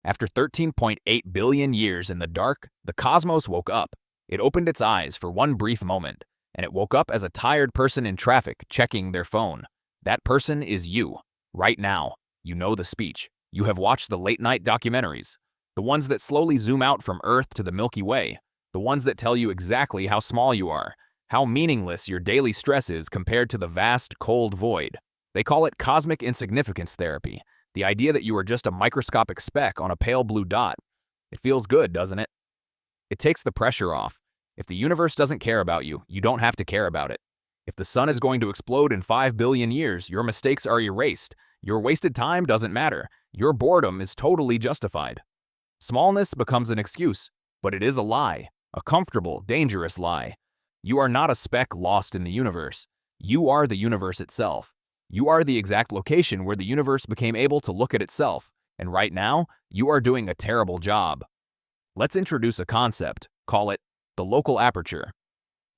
After 13.8 billion years in the dark, the cosmos woke up. It opened its eyes for one brief moment, and it woke up as a tired person in traffic checking their phone. That person is you. Right now, you know the speech. You have watched the late-night documentaries, the ones that slowly zoom out from Earth to the Milky Way, the ones that tell you exactly how small you are, how meaningless your daily stress is compared to the vast, cold void. They call it cosmic insignificance therapy, the idea that you are just a microscopic speck on a pale blue dot. It feels good, doesn't it? It takes the pressure off. If the universe doesn't care about you, you don't have to care about it. If the sun is going to explode in 5 billion years, your mistakes are erased. Your wasted time doesn't matter. Your boredom is totally justified. Smallness becomes an excuse, but it is a lie, a comfortable, dangerous lie. You are not a speck lost in the universe. You are the universe itself. You are the exact location where the universe became able to look at itself, and right now, you are doing a terrible job. Let's introduce a concept, call it the local aperture.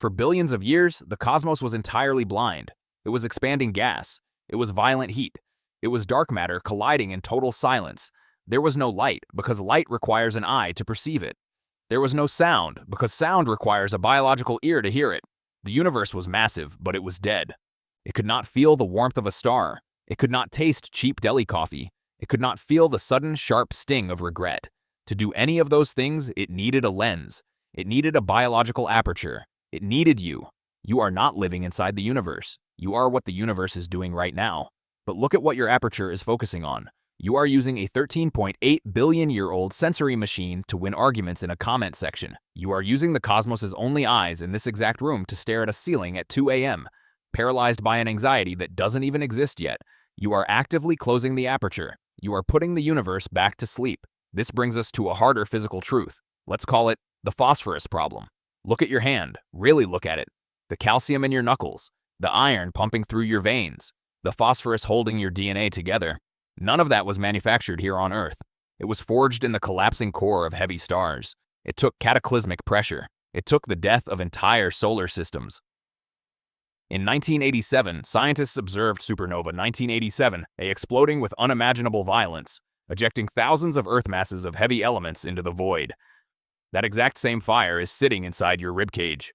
For billions of years, the cosmos was entirely blind. It was expanding gas. It was violent heat. It was dark matter colliding in total silence. There was no light, because light requires an eye to perceive it. There was no sound, because sound requires a biological ear to hear it. The universe was massive, but it was dead. It could not feel the warmth of a star. It could not taste cheap deli coffee. It could not feel the sudden, sharp sting of regret. To do any of those things, it needed a lens. It needed a biological aperture. It needed you. You are not living inside the universe. You are what the universe is doing right now. But look at what your aperture is focusing on. You are using a 13.8 billion-year-old sensory machine to win arguments in a comment section. You are using the cosmos's only eyes in this exact room to stare at a ceiling at 2 a.m., paralyzed by an anxiety that doesn't even exist yet. You are actively closing the aperture. You are putting the universe back to sleep. This brings us to a harder physical truth. Let's call it the phosphorus problem. Look at your hand. Really look at it. The calcium in your knuckles. The iron pumping through your veins. The phosphorus holding your DNA together. None of that was manufactured here on Earth. It was forged in the collapsing core of heavy stars. It took cataclysmic pressure. It took the death of entire solar systems. In 1987, scientists observed supernova 1987, exploding with unimaginable violence, ejecting thousands of Earth masses of heavy elements into the void. That exact same fire is sitting inside your ribcage.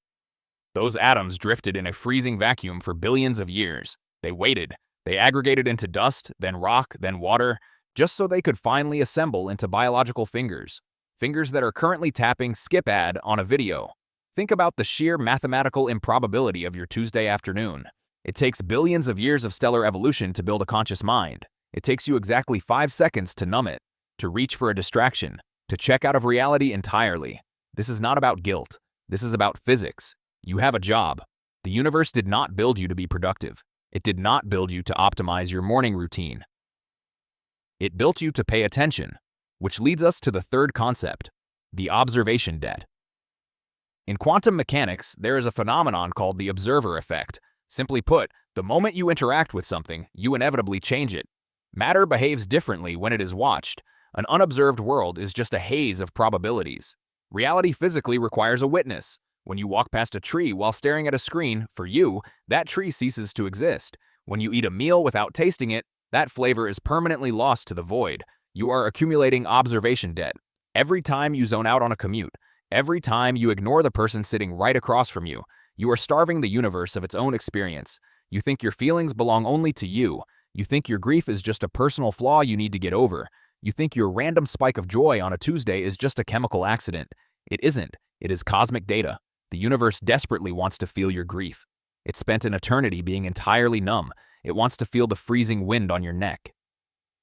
Those atoms drifted in a freezing vacuum for billions of years. They waited. They aggregated into dust, then rock, then water, just so they could finally assemble into biological fingers. Fingers that are currently tapping skip ad on a video. Think about the sheer mathematical improbability of your Tuesday afternoon. It takes billions of years of stellar evolution to build a conscious mind. It takes you exactly 5 seconds to numb it, to reach for a distraction, to check out of reality entirely. This is not about guilt. This is about physics. You have a job. The universe did not build you to be productive. It did not build you to optimize your morning routine. It built you to pay attention, which leads us to the third concept, the observation debt. In quantum mechanics, there is a phenomenon called the observer effect. Simply put, the moment you interact with something, you inevitably change it. Matter behaves differently when it is watched. An unobserved world is just a haze of probabilities. Reality physically requires a witness. When you walk past a tree while staring at a screen, for you, that tree ceases to exist. When you eat a meal without tasting it, that flavor is permanently lost to the void. You are accumulating observation debt. Every time you zone out on a commute, every time you ignore the person sitting right across from you, you are starving the universe of its own experience. You think your feelings belong only to you. You think your grief is just a personal flaw you need to get over. You think your random spike of joy on a Tuesday is just a chemical accident. It isn't. It is cosmic data. The universe desperately wants to feel your grief. It spent an eternity being entirely numb. It wants to feel the freezing wind on your neck.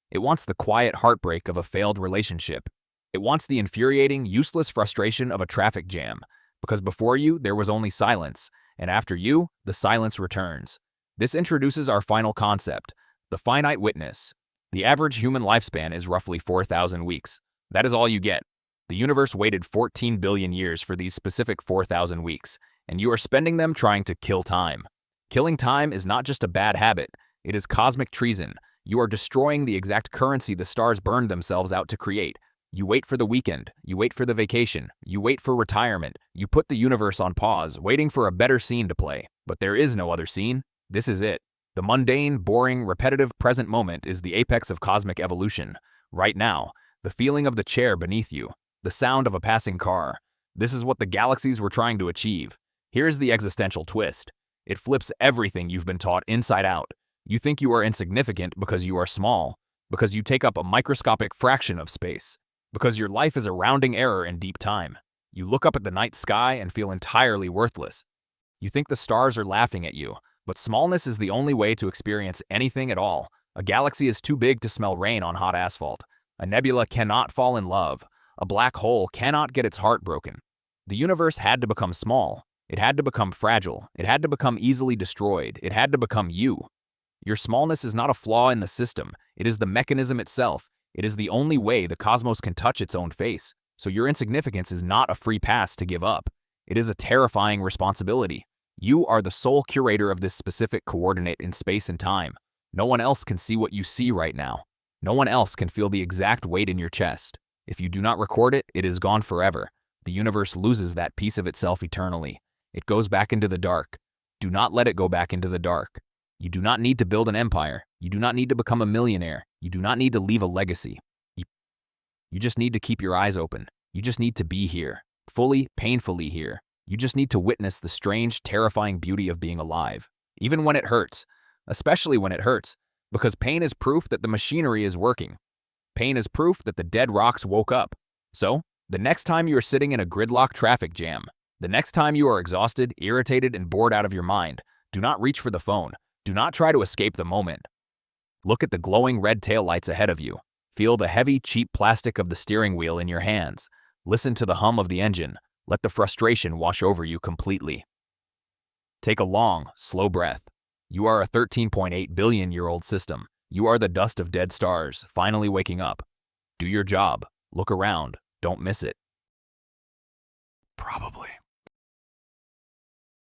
It wants the quiet heartbreak of a failed relationship. It wants the infuriating, useless frustration of a traffic jam. Because before you, there was only silence, and after you, the silence returns. This introduces our final concept, the finite witness. The average human lifespan is roughly 4,000 weeks. That is all you get. The universe waited 14 billion years for these specific 4,000 weeks, and you are spending them trying to kill time. Killing time is not just a bad habit, it is cosmic treason. You are destroying the exact currency the stars burned themselves out to create. You wait for the weekend, you wait for the vacation, you wait for retirement, you put the universe on pause, waiting for a better scene to play. But there is no other scene. This is it. The mundane, boring, repetitive present moment is the apex of cosmic evolution. Right now, the feeling of the chair beneath you, the sound of a passing car. This is what the galaxies were trying to achieve. Here's the existential twist. It flips everything you've been taught inside out. You think you are insignificant because you are small, because you take up a microscopic fraction of space, because your life is a rounding error in deep time. You look up at the night sky and feel entirely worthless. You think the stars are laughing at you, but smallness is the only way to experience anything at all. A galaxy is too big to smell rain on hot asphalt. A nebula cannot fall in love. A black hole cannot get its heart broken. The universe had to become small. It had to become fragile. It had to become easily destroyed. It had to become you. Your smallness is not a flaw in the system. It is the mechanism itself. It is the only way the cosmos can touch its own face. So your insignificance is not a free pass to give up. It is a terrifying responsibility. You are the sole curator of this specific coordinate in space and time. No one else can see what you see right now. No one else can feel the exact weight in your chest. If you do not record it, it is gone forever. The universe loses that piece of itself eternally. It goes back into the dark. Do not let it go back into the dark. You do not need to build an empire. You do not need to become a millionaire. You do not need to leave a legacy. You just need to keep your eyes open. You just need to be here. Fully, painfully here. You just need to witness the strange, terrifying beauty of being alive. Even when it hurts. Especially when it hurts. Because pain is proof that the machinery is working. Pain is proof that the dead rocks woke up. So, the next time you are sitting in a gridlock traffic jam, the next time you are exhausted, irritated, and bored out of your mind, do not reach for the phone. Do not try to escape the moment. Look at the glowing red taillights ahead of you. Feel the heavy, cheap plastic of the steering wheel in your hands. Listen to the hum of the engine. Let the frustration wash over you completely. Take a long, slow breath. You are a 13.8 billion-year-old system. You are the dust of dead stars, finally waking up. Do your job. Look around. Don't miss it. Probably.